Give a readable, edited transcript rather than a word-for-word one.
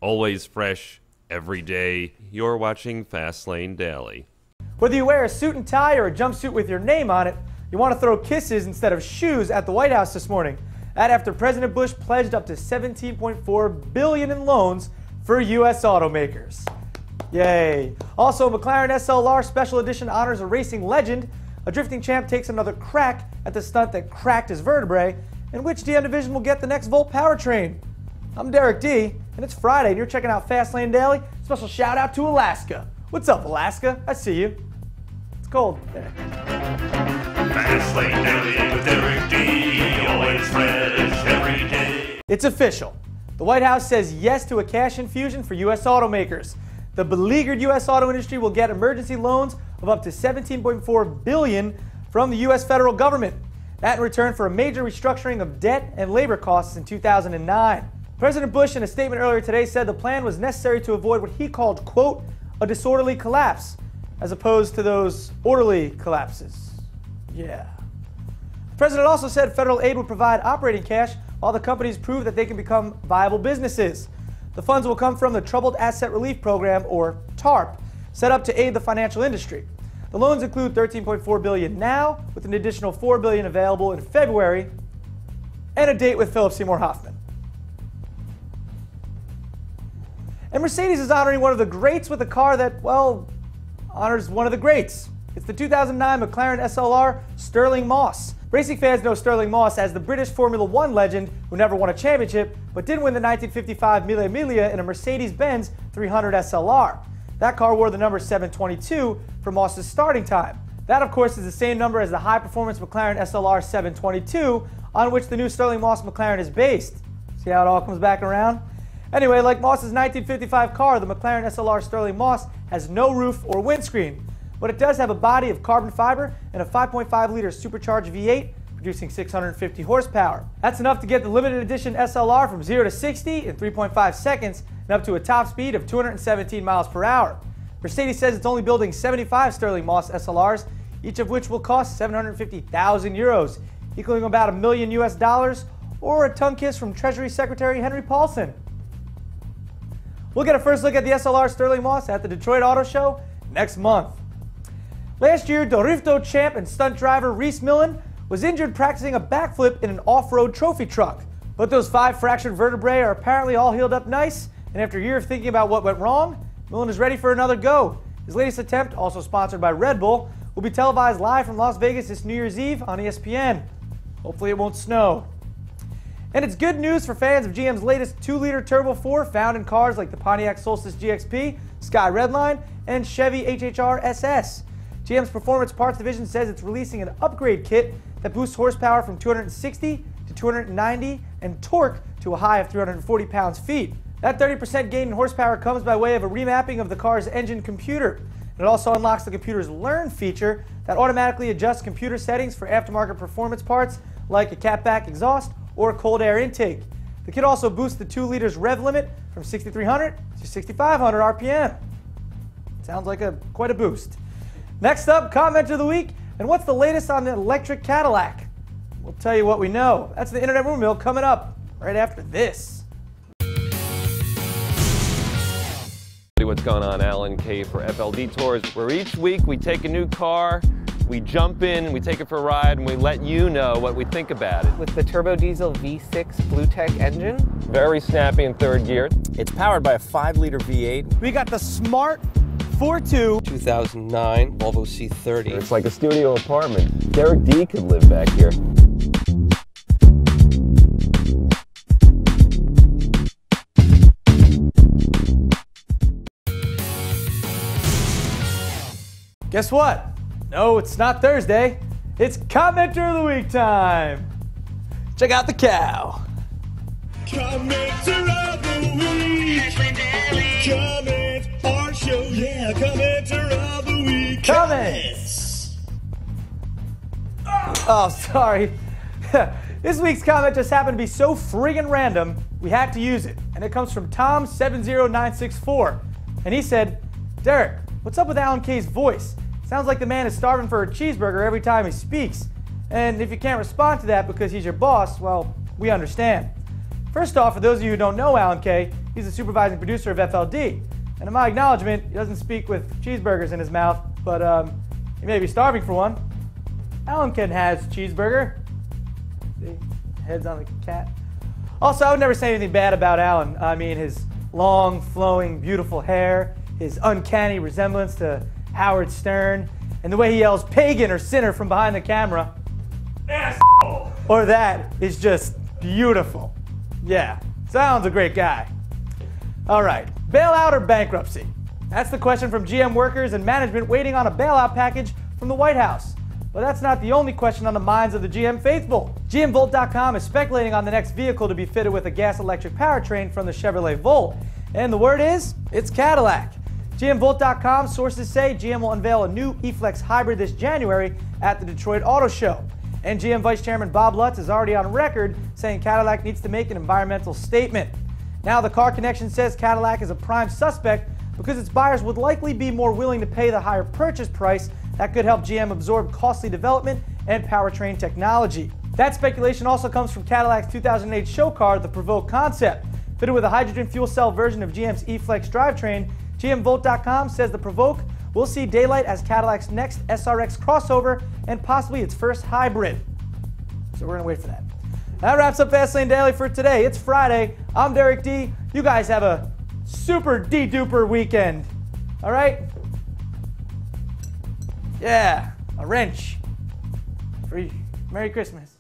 always fresh, every day. You're watching Fastlane Daily. Whether you wear a suit and tie or a jumpsuit with your name on it, you want to throw kisses instead of shoes at the White House this morning. That after President Bush pledged up to $17.4 billion in loans for U.S. automakers. Yay. Also, McLaren SLR Special Edition honors a racing legend. A drifting champ takes another crack at the stunt that cracked his vertebrae, and which DM division will get the next Volt powertrain. I'm Derek D, and it's Friday, and you're checking out Fastlane Daily. Special shout out to Alaska. What's up, Alaska? I see you. It's cold there. Fastlane Daily with Derek D, always fresh every day. It's official. The White House says yes to a cash infusion for U.S. automakers. The beleaguered U.S. auto industry will get emergency loans of up to $17.4 billion from the U.S. federal government. That in return for a major restructuring of debt and labor costs in 2009. President Bush, in a statement earlier today, said the plan was necessary to avoid what he called, quote, a disorderly collapse, as opposed to those orderly collapses. Yeah. The president also said federal aid would provide operating cash while the companies prove that they can become viable businesses. The funds will come from the Troubled Asset Relief Program, or TARP, set up to aid the financial industry. The loans include $13.4 billion now, with an additional $4 billion available in February, and a date with Philip Seymour Hoffman. And Mercedes is honoring one of the greats with a car that, well, honors one of the greats. It's the 2009 McLaren SLR Stirling Moss. Racing fans know Stirling Moss as the British Formula One legend who never won a championship, but did win the 1955 Mille Miglia in a Mercedes-Benz 300 SLR. That car wore the number 722 for Moss's starting time. That, of course, is the same number as the high-performance McLaren SLR 722, on which the new Stirling Moss McLaren is based. See how it all comes back around? Anyway, like Moss's 1955 car, the McLaren SLR Stirling Moss has no roof or windscreen, but it does have a body of carbon fiber and a 5.5-liter supercharged V8 producing 650 horsepower. That's enough to get the limited edition SLR from 0 to 60 in 3.5 seconds and up to a top speed of 217 miles per hour. Mercedes says it's only building 75 Stirling Moss SLRs, each of which will cost 750,000 euros, equaling about $1 million US, or a tongue kiss from Treasury Secretary Henry Paulson. We'll get a first look at the SLR Stirling Moss at the Detroit Auto Show next month. Last year, Dorifto champ and stunt driver Rhys Millen was injured practicing a backflip in an off-road trophy truck. But those 5 fractured vertebrae are apparently all healed up nice, and after a year of thinking about what went wrong, Millen is ready for another go. His latest attempt, also sponsored by Red Bull, will be televised live from Las Vegas this New Year's Eve on ESPN. Hopefully it won't snow. And it's good news for fans of GM's latest 2-liter Turbo 4 found in cars like the Pontiac Solstice GXP, Sky Redline, and Chevy HHR SS. GM's Performance Parts Division says it's releasing an upgrade kit that boosts horsepower from 260 to 290 and torque to a high of 340 pounds-feet. That 30% gain in horsepower comes by way of a remapping of the car's engine computer. And it also unlocks the computer's Learn feature that automatically adjusts computer settings for aftermarket performance parts like a catback exhaust or cold air intake. The kit also boosts the 2 liters rev limit from 6,300 to 6,500 RPM. Sounds like quite a boost. Next up, comment of the week, and what's the latest on the electric Cadillac? We'll tell you what we know. That's the Internet Rumor Mill coming up right after this. What's going on? Alan K for FLD Tours, where each week we take a new car, we jump in and we take it for a ride, and we let you know what we think about it. With the turbo diesel V6 BlueTech engine. Very snappy in 3rd gear. It's powered by a 5-liter V8. We got the smart 4.2 2009 Volvo C30. It's like a studio apartment. Derek D could live back here. Guess what? No, it's not Thursday. It's Commenter of the Week time. Check out the cow. Commenter of the week. Comment our show, yeah. Commenter of the week. Comments. Oh, sorry. This week's comment just happened to be so friggin' random, we had to use it. And it comes from Tom70964. And he said, Derek, what's up with Alan K's voice? Sounds like the man is starving for a cheeseburger every time he speaks. And if you can't respond to that because he's your boss, well, we understand. First off, for those of you who don't know Alan K, He's the supervising producer of FLD. And in my acknowledgement, he doesn't speak with cheeseburgers in his mouth, but he may be starving for one. Alan Ken has cheeseburger. See, head's on the cat. Also, I would never say anything bad about Alan. I mean, his long, flowing, beautiful hair, his uncanny resemblance to Howard Stern, and the way he yells pagan or sinner from behind the camera. Asshole! Or that is just beautiful. Yeah, so Alan's a great guy. All right, bailout or bankruptcy? That's the question from GM workers and management waiting on a bailout package from the White House. But that's not the only question on the minds of the GM faithful. GMVolt.com is speculating on the next vehicle to be fitted with a gas-electric powertrain from the Chevrolet Volt. And the word is, it's Cadillac. GMVolt.com sources say GM will unveil a new E-Flex hybrid this January at the Detroit Auto Show. And GM Vice Chairman Bob Lutz is already on record saying Cadillac needs to make an environmental statement. Now, the Car Connection says Cadillac is a prime suspect because its buyers would likely be more willing to pay the higher purchase price that could help GM absorb costly development and powertrain technology. That speculation also comes from Cadillac's 2008 show car, the Provoke concept. Fitted with a hydrogen fuel cell version of GM's E-Flex drivetrain, GMVolt.com says the Provoke will see daylight as Cadillac's next SRX crossover and possibly its first hybrid. So we're going to wait for that. That wraps up Fastlane Daily for today. It's Friday. I'm Derek D. You guys have a super D-duper weekend. All right? Yeah, a wrench. Free. Merry Christmas.